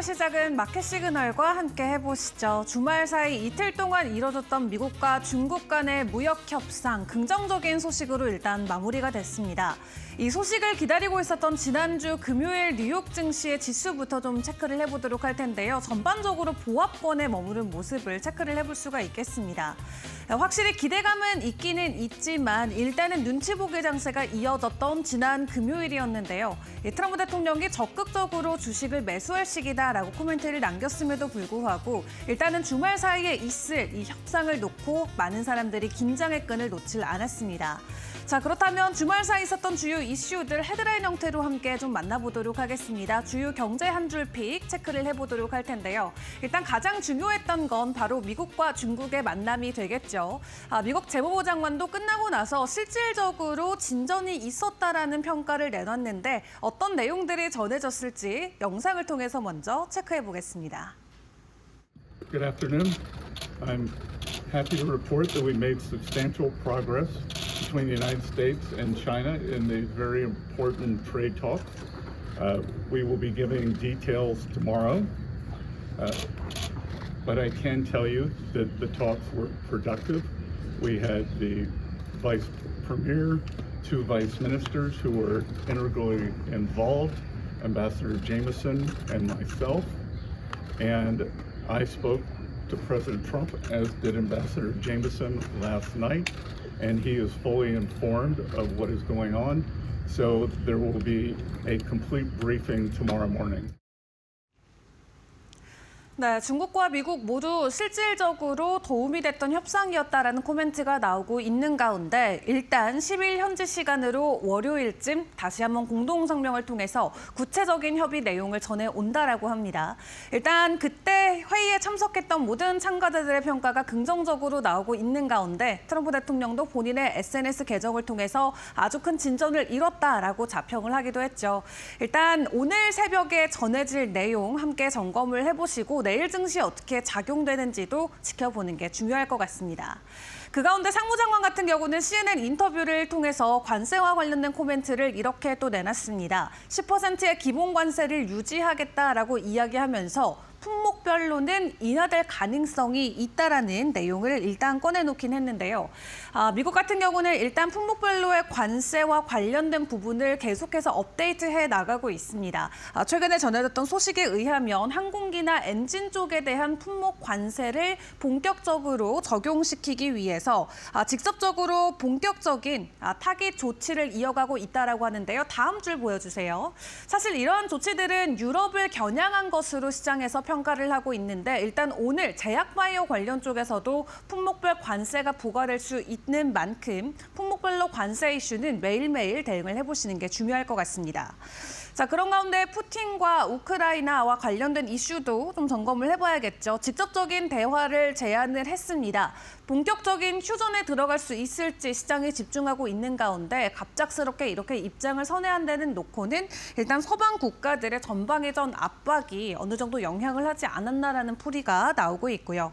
시작은 마켓 시그널과 함께 해보시죠. 주말 사이 이틀 동안 이뤄졌던 미국과 중국 간의 무역 협상, 긍정적인 소식으로 일단 마무리가 됐습니다. 이 소식을 기다리고 있었던 지난주 금요일 뉴욕 증시의 지수부터 좀 체크를 해보도록 할 텐데요. 전반적으로 보합권에 머무른 모습을 체크를 해볼 수가 있겠습니다. 확실히 기대감은 있기는 있지만 일단은 눈치 보기 장세가 이어졌던 지난 금요일이었는데요. 트럼프 대통령이 적극적으로 주식을 매수할 시기다라고 코멘트를 남겼음에도 불구하고 일단은 주말 사이에 있을 이 협상을 놓고 많은 사람들이 긴장의 끈을 놓질 않았습니다. 자, 그렇다면 주말 사이 있었던 주요 이슈들 헤드라인 형태로 함께 좀 만나보도록 하겠습니다. 주요 경제 한 줄 픽 체크를 해보도록 할 텐데요. 일단 가장 중요했던 건 바로 미국과 중국의 만남이 되겠죠. 미국 재무부 장관도 끝나고 나서 실질적으로 진전이 있었다라는 평가를 내놨는데 어떤 내용들이 전해졌을지 영상을 통해서 먼저 체크해 보겠습니다. Good afternoon. I'm happy to report that we made substantial progress between the United States and China in these very important trade talks. We will be giving details tomorrow, but I can tell you that the talks were productive. We had the Vice Premier, two Vice Ministers who were integrally involved, Ambassador Jameson and myself, and I spoke to President Trump, as did Ambassador Jameson last night, and he is fully informed of what is going on. So there will be a complete briefing tomorrow morning. 네, 중국과 미국 모두 실질적으로 도움이 됐던 협상이었다라는 코멘트가 나오고 있는 가운데 일단 10일 현지 시간으로 월요일쯤 다시 한번 공동성명을 통해서 구체적인 협의 내용을 전해온다라고 합니다. 일단 그때 회의에 참석했던 모든 참가자들의 평가가 긍정적으로 나오고 있는 가운데 트럼프 대통령도 본인의 SNS 계정을 통해서 아주 큰 진전을 이뤘다라고 자평을 하기도 했죠. 일단 오늘 새벽에 전해질 내용 함께 점검을 해보시고 내일 증시에 어떻게 작용되는지도 지켜보는 게 중요할 것 같습니다. 그 가운데 상무장관 같은 경우는 CNN 인터뷰를 통해서 관세와 관련된 코멘트를 이렇게 또 내놨습니다. 10%의 기본 관세를 유지하겠다라고 이야기하면서 품목별로는 인하될 가능성이 있다라는 내용을 일단 꺼내놓긴 했는데요. 미국 같은 경우는 일단 품목별로의 관세와 관련된 부분을 계속해서 업데이트해 나가고 있습니다. 최근에 전해졌던 소식에 의하면 항공기나 엔진 쪽에 대한 품목 관세를 본격적으로 적용시키기 위해서 직접적으로 본격적인 타깃 조치를 이어가고 있다라고 하는데요. 다음 줄 보여주세요. 사실 이러한 조치들은 유럽을 겨냥한 것으로 시장에서 평가를 하고 있는데 일단 오늘 제약바이오 관련 쪽에서도 품목별 관세가 부과될 수 있는 만큼 품목별로 관세 이슈는 매일매일 대응을 해보시는 게 중요할 것 같습니다. 자, 그런 가운데 푸틴과 우크라이나와 관련된 이슈도 좀 점검을 해봐야겠죠. 직접적인 대화를 제안을 했습니다. 본격적인 휴전에 들어갈 수 있을지 시장에 집중하고 있는 가운데 갑작스럽게 이렇게 입장을 선회한 데는 놓고는 일단 서방 국가들의 전방위전 압박이 어느 정도 영향을 하지 않았나라는 풀이가 나오고 있고요.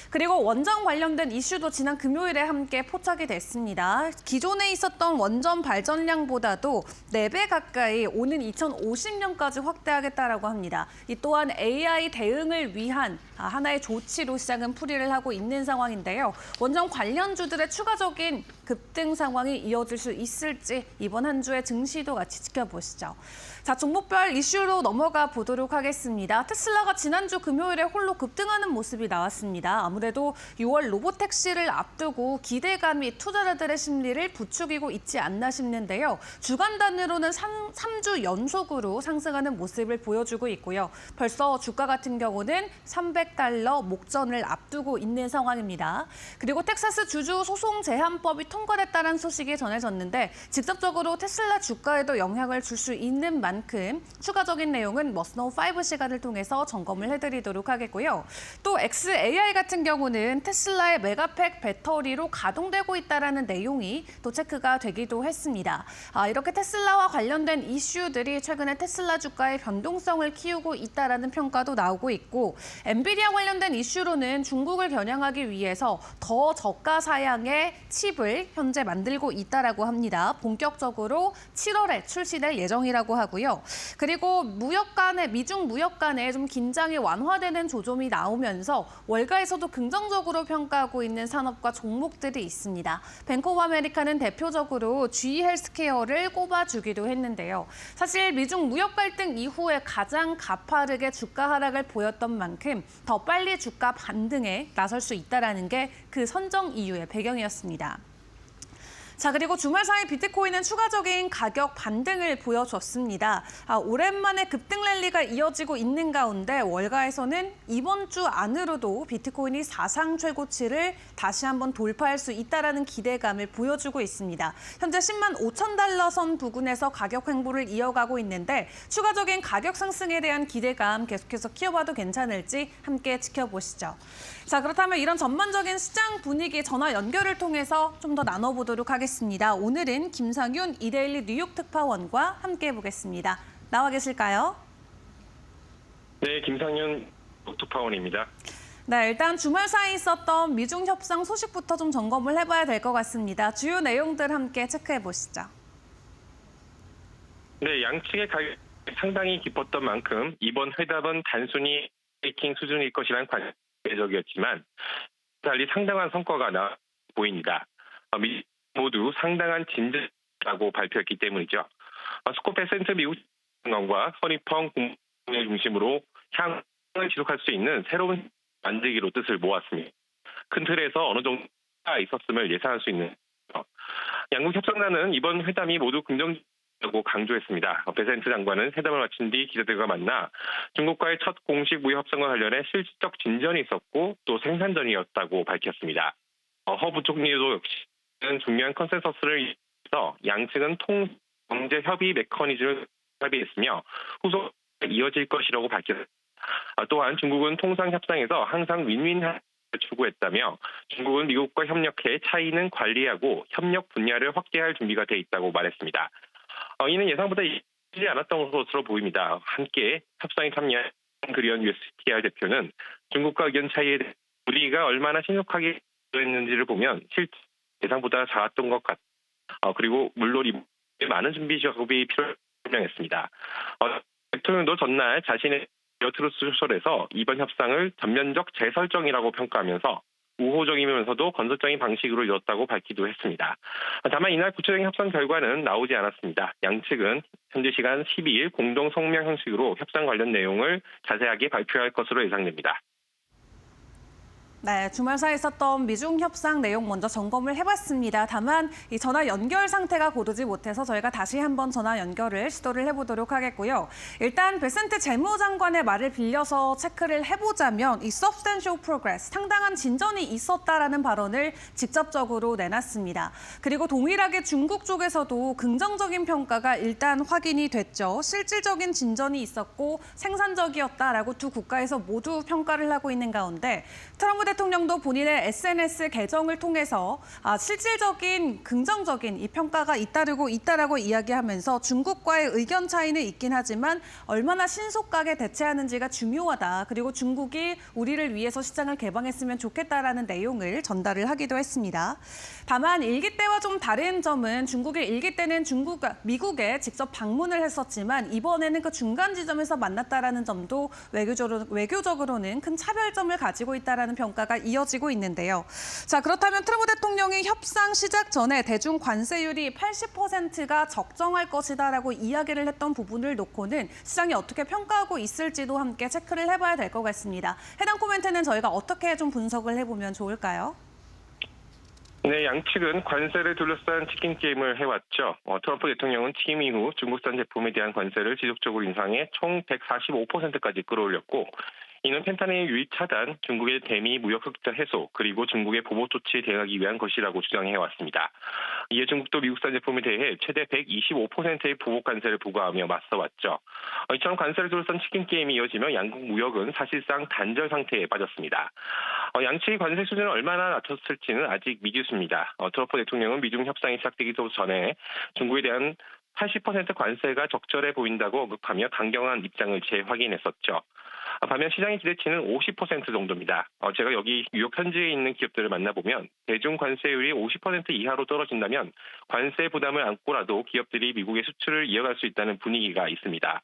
그리고 원전 관련된 이슈도 지난 금요일에 함께 포착이 됐습니다. 기존에 있었던 원전 발전량보다도 4배 가까이 오는 2050년까지 확대하겠다라고 합니다. 이 또한 AI 대응을 위한 하나의 조치로 시장은 풀이를 하고 있는 상황인데요. 원전 관련주들의 추가적인 급등 상황이 이어질 수 있을지 이번 한 주의 증시도 같이 지켜보시죠. 자, 종목별 이슈로 넘어가 보도록 하겠습니다. 테슬라가 지난주 금요일에 홀로 급등하는 모습이 나왔습니다. 아무래도 6월 로보택시를 앞두고 기대감이 투자자들의 심리를 부추기고 있지 않나 싶는데요. 주간 단위로는 3주 연속으로 상승하는 모습을 보여주고 있고요. 벌써 주가 같은 경우는 $300 목전을 앞두고 있는 상황입니다. 그리고 텍사스 주주 소송 제한법이 통과됐다는 소식이 전해졌는데 직접적으로 테슬라 주가에도 영향을 줄 수 있는 만큼 추가적인 내용은 머스노우 5 시간을 통해서 점검을 해드리도록 하겠고요. 또 XAI 같은 경우는 테슬라의 메가팩 배터리로 가동되고 있다는 내용이 또 체크가 되기도 했습니다. 이렇게 테슬라와 관련된 이슈들이 최근에 테슬라 주가의 변동성을 키우고 있다는 평가도 나오고 있고 엔비디아 관련된 이슈로는 중국을 겨냥하기 위해서 더 저가 사양의 칩을 현재 만들고 있다라고 합니다. 본격적으로 7월에 출시될 예정이라고 하고요. 그리고 미중 무역 간에 좀 긴장이 완화되는 조짐이 나오면서 월가에서도 긍정적으로 평가하고 있는 산업과 종목들이 있습니다. 뱅크 오브 아메리카는 대표적으로 GE 헬스케어를 꼽아주기도 했는데요. 사실 미중 무역 갈등 이후에 가장 가파르게 주가 하락을 보였던 만큼 더 빨리 주가 반등에 나설 수 있다는 게 그 선정 이유의 배경이었습니다. 자, 그리고 주말 사이 비트코인은 추가적인 가격 반등을 보여줬습니다. 오랜만에 급등 랠리가 이어지고 있는 가운데 월가에서는 이번 주 안으로도 비트코인이 사상 최고치를 다시 한번 돌파할 수 있다는 기대감을 보여주고 있습니다. 현재 10만 5천 달러 선 부근에서 가격 횡보를 이어가고 있는데 추가적인 가격 상승에 대한 기대감 계속해서 키워봐도 괜찮을지 함께 지켜보시죠. 자, 그렇다면 이런 전반적인 시장 분위기 전화 연결을 통해서 좀 더 나눠보도록 하겠습니다. 오늘은 김상윤 이데일리 뉴욕 특파원과 함께 해보겠습니다. 나와 계실까요? 네, 김상윤 특파원입니다. 네, 일단 주말 사이 있었던 미중 협상 소식부터 좀 점검을 해봐야 될 것 같습니다. 주요 내용들 함께 체크해 보시죠. 네, 양측의 가격이 상당히 깊었던 만큼 이번 회담은 단순히 브레이킹 수준일 것이란 관계적이었지만 달리 상당한 성과가 나 보입니다. 모두 상당한 진전이라고 발표했기 때문이죠. 스콧 베센트 미국 장관과 허니펑 국무총리를 중심으로 향을 지속할 수 있는 새로운 만들기로 뜻을 모았습니다. 큰 틀에서 어느 정도가 있었음을 예상할 수 있는 양국 협상단은 이번 회담이 모두 긍정적이라고 강조했습니다. 베센트 장관은 회담을 마친 뒤 기자들과 만나 중국과의 첫 공식 무역 협상과 관련해 실질적 진전이 있었고 또 생산전이었다고 밝혔습니다. 허 부총리도 역시 중요한 컨센서스를 이뤄서 양측은 경제 협의 메커니즘을 합의했으며 후속 이어질 것이라고 밝혔습니다. 또한 중국은 통상 협상에서 항상 윈윈을 추구했다며 중국은 미국과 협력해 차이는 관리하고 협력 분야를 확대할 준비가 돼 있다고 말했습니다. 이는 예상보다 이르지 않았던 것으로 보입니다. 함께 협상에 참여한 그리언 USTR 대표는 중국과 의견 차이에 대해 우리가 얼마나 신속하게 했는지를 보면 실제 예상보다 작았던 것 같다. 그리고 물론 많은 준비 작업이 필요하다고 설명했습니다. 대통령도 전날 자신의 트루스 소설에서 이번 협상을 전면적 재설정이라고 평가하면서 우호적이면서도 건설적인 방식으로 이뤘다고 밝히기도 했습니다. 다만 이날 구체적인 협상 결과는 나오지 않았습니다. 양측은 현지 시간 12일 공동 성명 형식으로 협상 관련 내용을 자세하게 발표할 것으로 예상됩니다. 네, 주말 사이 있었던 미중 협상 내용 먼저 점검을 해봤습니다. 다만 이 전화 연결 상태가 고르지 못해서 저희가 다시 한번 전화 연결을 시도를 해보도록 하겠고요. 일단 베센트 재무장관의 말을 빌려서 체크를 해보자면 이 substantial progress, 상당한 진전이 있었다라는 발언을 직접적으로 내놨습니다. 그리고 동일하게 중국 쪽에서도 긍정적인 평가가 일단 확인이 됐죠. 실질적인 진전이 있었고 생산적이었다라고 두 국가에서 모두 평가를 하고 있는 가운데 트럼프 대통령도 본인의 SNS 계정을 통해서 실질적인 긍정적인 이 평가가 잇따르고 있다라고 이야기하면서 중국과의 의견 차이는 있긴 하지만 얼마나 신속하게 대처하는지가 중요하다. 그리고 중국이 우리를 위해서 시장을 개방했으면 좋겠다라는 내용을 전달을 하기도 했습니다. 다만 일기 때와 좀 다른 점은 중국의 일기 때는 미국에 직접 방문을 했었지만 이번에는 그 중간 지점에서 만났다라는 점도 외교적으로는 큰 차별점을 가지고 있다라는 평가가 이어지고 있는데요. 자, 그렇다면 트럼프 대통령이 협상 시작 전에 대중 관세율이 80%가 적정할 것이다라고 이야기를 했던 부분을 놓고는 시장이 어떻게 평가하고 있을지도 함께 체크를 해봐야 될 것 같습니다. 해당 코멘트는 저희가 어떻게 좀 분석을 해보면 좋을까요? 네, 양측은 관세를 둘러싼 치킨 게임을 해왔죠. 트럼프 대통령은 취임 이후 중국산 제품에 대한 관세를 지속적으로 인상해 총 145%까지 끌어올렸고 이는 펜타닐 유입 차단, 중국의 대미 무역 흑자 해소, 그리고 중국의 보복 조치에 대응하기 위한 것이라고 주장해왔습니다. 이에 중국도 미국산 제품에 대해 최대 125%의 보복 관세를 부과하며 맞서왔죠. 이처럼 관세를 둘러싼 치킨 게임이 이어지며 양국 무역은 사실상 단절 상태에 빠졌습니다. 양측의 관세 수준을 얼마나 낮췄을지는 아직 미지수입니다. 트럼프 대통령은 미중 협상이 시작되기 전에 중국에 대한 80% 관세가 적절해 보인다고 언급하며 강경한 입장을 재확인했었죠. 반면 시장의 기대치는 50% 정도입니다. 제가 여기 뉴욕 현지에 있는 기업들을 만나보면 대중 관세율이 50% 이하로 떨어진다면 관세 부담을 안고라도 기업들이 미국의 수출을 이어갈 수 있다는 분위기가 있습니다.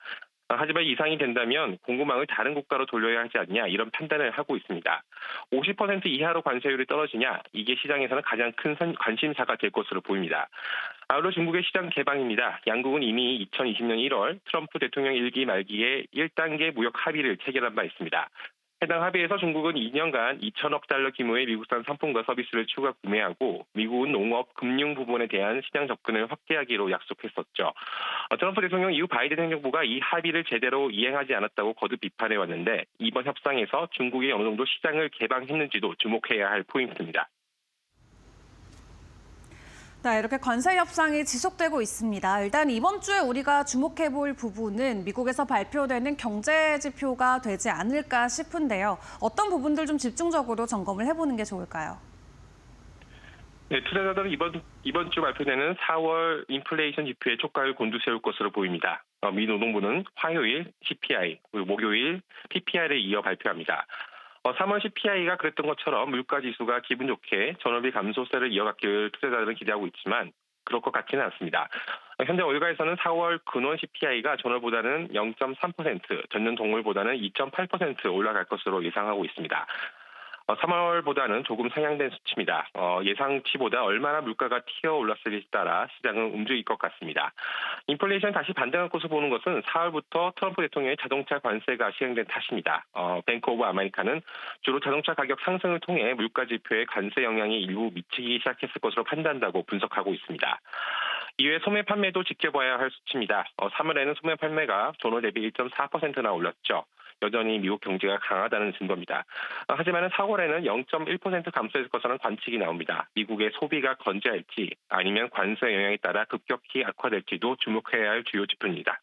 하지만 이상이 된다면 공급망을 다른 국가로 돌려야 하지 않냐 이런 판단을 하고 있습니다. 50% 이하로 관세율이 떨어지냐 이게 시장에서는 가장 큰 관심사가 될 것으로 보입니다. 아울러 중국의 시장 개방입니다. 양국은 이미 2020년 1월 트럼프 대통령 1기 말기에 1단계 무역 합의를 체결한 바 있습니다. 해당 합의에서 중국은 2년간 2천억 달러 규모의 미국산 상품과 서비스를 추가 구매하고 미국은 농업, 금융 부분에 대한 시장 접근을 확대하기로 약속했었죠. 트럼프 대통령 이후 바이든 행정부가 이 합의를 제대로 이행하지 않았다고 거듭 비판해왔는데 이번 협상에서 중국이 어느 정도 시장을 개방했는지도 주목해야 할 포인트입니다. 네, 이렇게 관세 협상이 지속되고 있습니다. 일단 이번 주에 우리가 주목해 볼 부분은 미국에서 발표되는 경제 지표가 되지 않을까 싶은데요. 어떤 부분들 좀 집중적으로 점검을 해보는 게 좋을까요? 네, 투자자들은 이번 주 발표되는 4월 인플레이션 지표의 촉각을 곤두세울 것으로 보입니다. 미 노동부는 화요일 CPI, 그리고 목요일 PPI를 이어 발표합니다. 3월 CPI가 그랬던 것처럼 물가 지수가 기분 좋게 전월비 감소세를 이어갔기를 투자자들은 기대하고 있지만 그럴 것 같지는 않습니다. 현재 월가에서는 4월 근원 CPI가 전월보다는 0.3%, 전년 동월보다는 2.8% 올라갈 것으로 예상하고 있습니다. 3월보다는 조금 상향된 수치입니다. 예상치보다 얼마나 물가가 튀어 올랐을지에 따라 시장은 움직일 것 같습니다. 인플레이션 다시 반등할 것으로 보는 것은 4월부터 트럼프 대통령의 자동차 관세가 시행된 탓입니다. 뱅크 오브 아메리카는 주로 자동차 가격 상승을 통해 물가 지표에 관세 영향이 일부 미치기 시작했을 것으로 판단한다고 분석하고 있습니다. 이외 소매 판매도 지켜봐야 할 수치입니다. 3월에는 소매 판매가 전월 대비 1.4%나 올랐죠. 여전히 미국 경제가 강하다는 증거입니다. 하지만 4월에는 0.1% 감소했을 것이라는 관측이 나옵니다. 미국의 소비가 건재할지 아니면 관세 영향에 따라 급격히 악화될지도 주목해야 할 주요 지표입니다.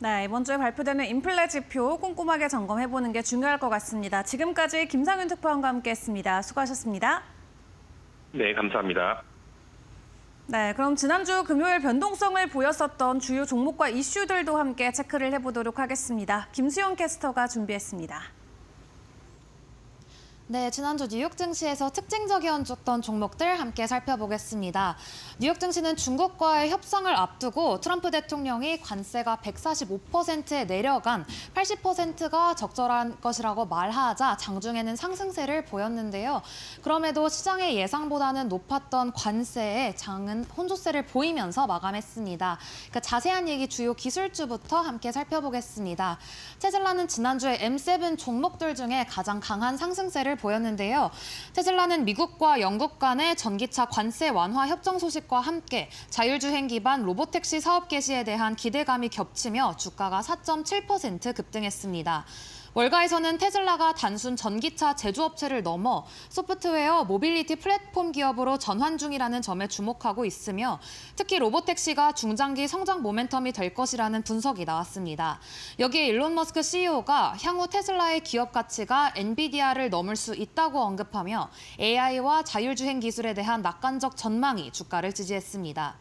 네, 이번 주에 발표되는 인플레 지표 꼼꼼하게 점검해보는 게 중요할 것 같습니다. 지금까지 김상윤 특파원과 함께했습니다. 수고하셨습니다. 네, 감사합니다. 네, 그럼 지난주 금요일 변동성을 보였었던 주요 종목과 이슈들도 함께 체크를 해보도록 하겠습니다. 김수영 캐스터가 준비했습니다. 네, 지난주 뉴욕 증시에서 특징적이었던 종목들 함께 살펴보겠습니다. 뉴욕 증시는 중국과의 협상을 앞두고 트럼프 대통령이 관세가 145%에 내려간 80%가 적절한 것이라고 말하자 장중에는 상승세를 보였는데요. 그럼에도 시장의 예상보다는 높았던 관세에 장은 혼조세를 보이면서 마감했습니다. 그러니까 자세한 얘기 주요 기술주부터 함께 살펴보겠습니다. 테슬라는 지난주에 M7 종목들 중에 가장 강한 상승세를 보였는데요. 테슬라는 미국과 영국 간의 전기차 관세 완화 협정 소식과 함께 자율주행 기반 로보택시 사업 개시에 대한 기대감이 겹치며 주가가 4.7% 급등했습니다. 월가에서는 테슬라가 단순 전기차 제조업체를 넘어 소프트웨어 모빌리티 플랫폼 기업으로 전환 중이라는 점에 주목하고 있으며 특히 로보택시가 중장기 성장 모멘텀이 될 것이라는 분석이 나왔습니다. 여기에 일론 머스크 CEO가 향후 테슬라의 기업 가치가 엔비디아를 넘을 수 있다고 언급하며 AI와 자율주행 기술에 대한 낙관적 전망이 주가를 지지했습니다.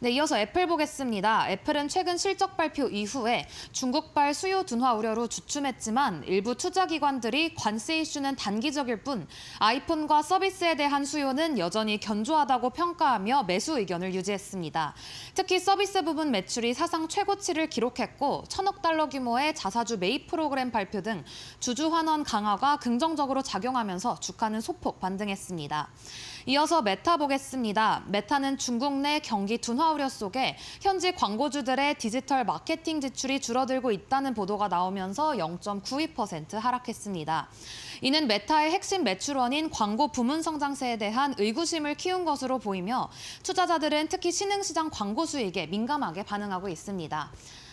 네, 이어서 애플 보겠습니다. 애플은 최근 실적 발표 이후에 중국발 수요 둔화 우려로 주춤했지만 일부 투자기관들이 관세 이슈는 단기적일 뿐 아이폰과 서비스에 대한 수요는 여전히 견조하다고 평가하며 매수 의견을 유지했습니다. 특히 서비스 부분 매출이 사상 최고치를 기록했고 1,000억 달러 규모의 자사주 매입 프로그램 발표 등 주주 환원 강화가 긍정적으로 작용하면서 주가는 소폭 반등했습니다. 이어서 메타 보겠습니다. 메타는 중국 내 경기 둔화 우려 속에 현지 광고주들의 디지털 마케팅 지출이 줄어들고 있다는 보도가 나오면서 0.92% 하락했습니다. 이는 메타의 핵심 매출원인 광고 부문 성장세에 대한 의구심을 키운 것으로 보이며 투자자들은 특히 신흥시장 광고 수익에 민감하게 반응하고 있습니다.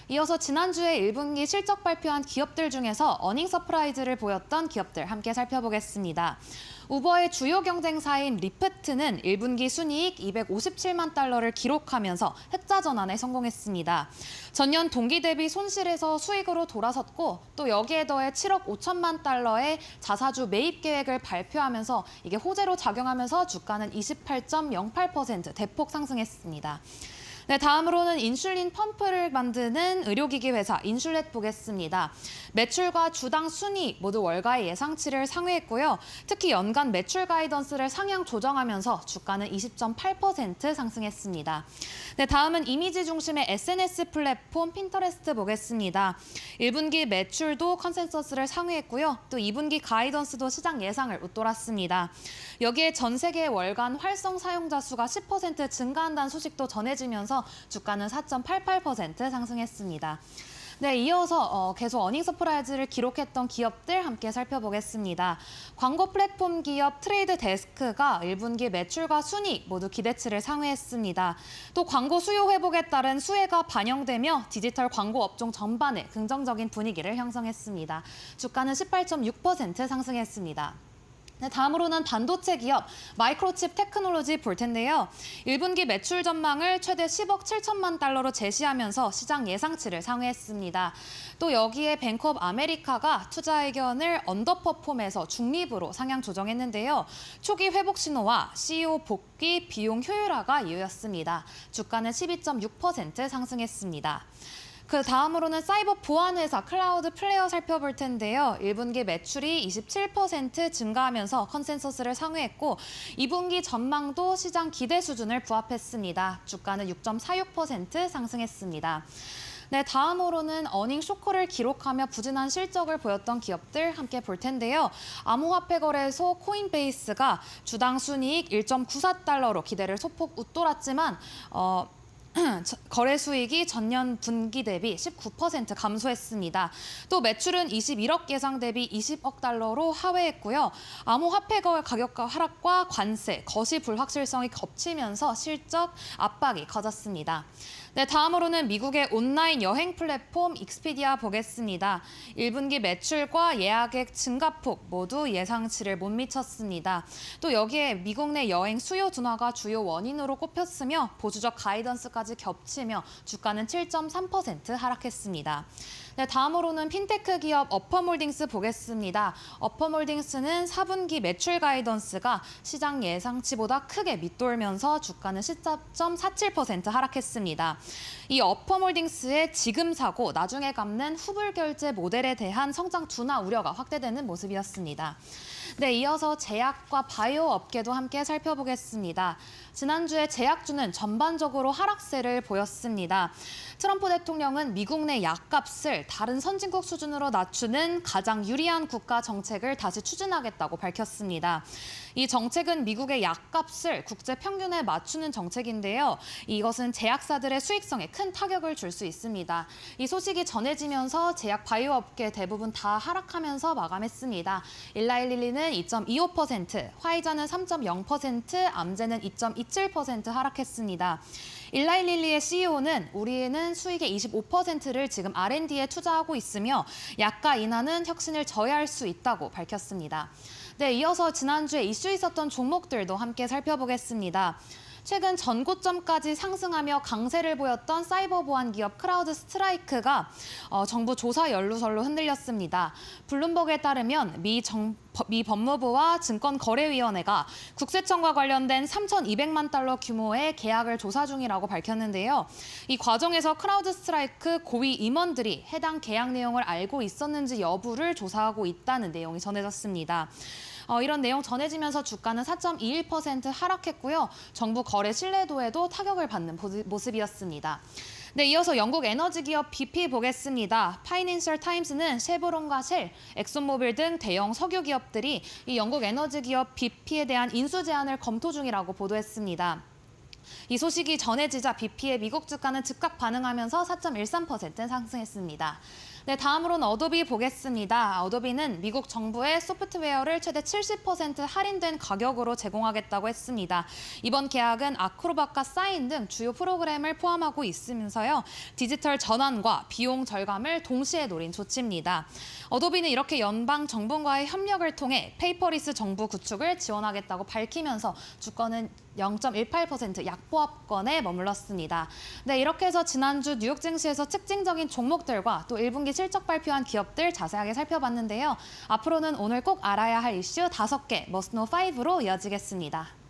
이어서 지난주에 1분기 실적 발표한 기업들 중에서 어닝 서프라이즈를 보였던 기업들 함께 살펴보겠습니다. 우버의 주요 경쟁사인 리프트는 1분기 순이익 257만 달러를 기록하면서 흑자 전환에 성공했습니다. 전년 동기 대비 손실에서 수익으로 돌아섰고 또 여기에 더해 7억 5천만 달러의 자사주 매입 계획을 발표하면서 이게 호재로 작용하면서 주가는 28.08% 대폭 상승했습니다. 네, 다음으로는 인슐린 펌프를 만드는 의료기기 회사 인슐렛 보겠습니다. 매출과 주당 순이익 모두 월가의 예상치를 상회했고요. 특히 연간 매출 가이던스를 상향 조정하면서 주가는 20.8% 상승했습니다. 네, 다음은 이미지 중심의 SNS 플랫폼 핀터레스트 보겠습니다. 1분기 매출도 컨센서스를 상회했고요. 또 2분기 가이던스도 시장 예상을 웃돌았습니다. 여기에 전 세계 월간 활성 사용자 수가 10% 증가한다는 소식도 전해지면서 주가는 4.88% 상승했습니다. 네, 이어서 계속 어닝 서프라이즈를 기록했던 기업들 함께 살펴보겠습니다. 광고 플랫폼 기업 트레이드 데스크가 1분기 매출과 순이익 모두 기대치를 상회했습니다. 또 광고 수요 회복에 따른 수혜가 반영되며 디지털 광고 업종 전반에 긍정적인 분위기를 형성했습니다. 주가는 18.6% 상승했습니다. 네, 다음으로는 반도체 기업 마이크로칩 테크놀로지 볼 텐데요. 1분기 매출 전망을 최대 10억 7천만 달러로 제시하면서 시장 예상치를 상회했습니다. 또 여기에 뱅크 오브 아메리카가 투자 의견을 언더퍼폼에서 중립으로 상향 조정했는데요. 초기 회복 신호와 CEO 복귀 비용 효율화가 이유였습니다. 주가는 12.6% 상승했습니다. 그 다음으로는 사이버 보안 회사 클라우드 플레이어 살펴볼 텐데요. 1분기 매출이 27% 증가하면서 컨센서스를 상회했고 2분기 전망도 시장 기대 수준을 부합했습니다. 주가는 6.46% 상승했습니다. 네, 다음으로는 어닝 쇼크를 기록하며 부진한 실적을 보였던 기업들 함께 볼 텐데요. 암호화폐 거래소 코인베이스가 주당 순이익 1.94달러로 기대를 소폭 웃돌았지만 거래 수익이 전년 분기 대비 19% 감소했습니다. 또 매출은 21억 예상 대비 20억 달러로 하회했고요. 암호화폐 가격 하락과 관세, 거시 불확실성이 겹치면서 실적 압박이 커졌습니다. 네, 다음으로는 미국의 온라인 여행 플랫폼 익스피디아 보겠습니다. 1분기 매출과 예약액 증가폭 모두 예상치를 못 미쳤습니다. 또 여기에 미국 내 여행 수요 둔화가 주요 원인으로 꼽혔으며 보수적 가이던스까지 겹치며 주가는 7.3% 하락했습니다. 네, 다음으로는 핀테크 기업 어퍼몰딩스 보겠습니다. 어퍼몰딩스는 4분기 매출 가이던스가 시장 예상치보다 크게 밑돌면서 주가는 14.47% 하락했습니다. 이 어퍼몰딩스의 지금 사고, 나중에 갚는 후불 결제 모델에 대한 성장 둔화 우려가 확대되는 모습이었습니다. 네, 이어서 제약과 바이오 업계도 함께 살펴보겠습니다. 지난주에 제약주는 전반적으로 하락세를 보였습니다. 트럼프 대통령은 미국 내 약값을 다른 선진국 수준으로 낮추는 가장 유리한 국가 정책을 다시 추진하겠다고 밝혔습니다. 이 정책은 미국의 약값을 국제 평균에 맞추는 정책인데요. 이것은 제약사들의 수익성에 큰 타격을 줄 수 있습니다. 이 소식이 전해지면서 제약 바이오 업계 대부분 다 하락하면서 마감했습니다. 일라일릴리는 2.25%, 화이자는 3.0%, 암제는 2.27% 하락했습니다. 일라일릴리의 CEO는 우리는 수익의 25%를 지금 R&D에 투자하고 있으며 약가 인하는 혁신을 저해할 수 있다고 밝혔습니다. 네, 이어서 지난주에 이슈 있었던 종목들도 함께 살펴보겠습니다. 최근 전고점까지 상승하며 강세를 보였던 사이버 보안 기업 크라우드 스트라이크가 정부 조사 연루설로 흔들렸습니다. 블룸버그에 따르면 미 법무부와 증권거래위원회가 국세청과 관련된 3,200만 달러 규모의 계약을 조사 중이라고 밝혔는데요. 이 과정에서 크라우드 스트라이크 고위 임원들이 해당 계약 내용을 알고 있었는지 여부를 조사하고 있다는 내용이 전해졌습니다. 이런 내용 전해지면서 주가는 4.21% 하락했고요. 정부 거래 신뢰도에도 타격을 받는 모습이었습니다. 네, 이어서 영국 에너지 기업 BP 보겠습니다. 파이낸셜 타임스는 쉐보론과 쉘, 엑손모빌 등 대형 석유 기업들이 이 영국 에너지 기업 BP에 대한 인수 제안을 검토 중이라고 보도했습니다. 이 소식이 전해지자 BP의 미국 주가는 즉각 반응하면서 4.13% 상승했습니다. 네, 다음으로는 어도비 보겠습니다. 어도비는 미국 정부의 소프트웨어를 최대 70% 할인된 가격으로 제공하겠다고 했습니다. 이번 계약은 아크로밧과 사인 등 주요 프로그램을 포함하고 있으면서요. 디지털 전환과 비용 절감을 동시에 노린 조치입니다. 어도비는 이렇게 연방 정부와의 협력을 통해 페이퍼리스 정부 구축을 지원하겠다고 밝히면서 주가는 0.18% 약보합권에 머물렀습니다. 네, 이렇게 해서 지난주 뉴욕 증시에서 특징적인 종목들과 또 1분기 실적 발표한 기업들 자세하게 살펴봤는데요. 앞으로는 오늘 꼭 알아야 할 이슈 5개, 머스노 5로 이어지겠습니다.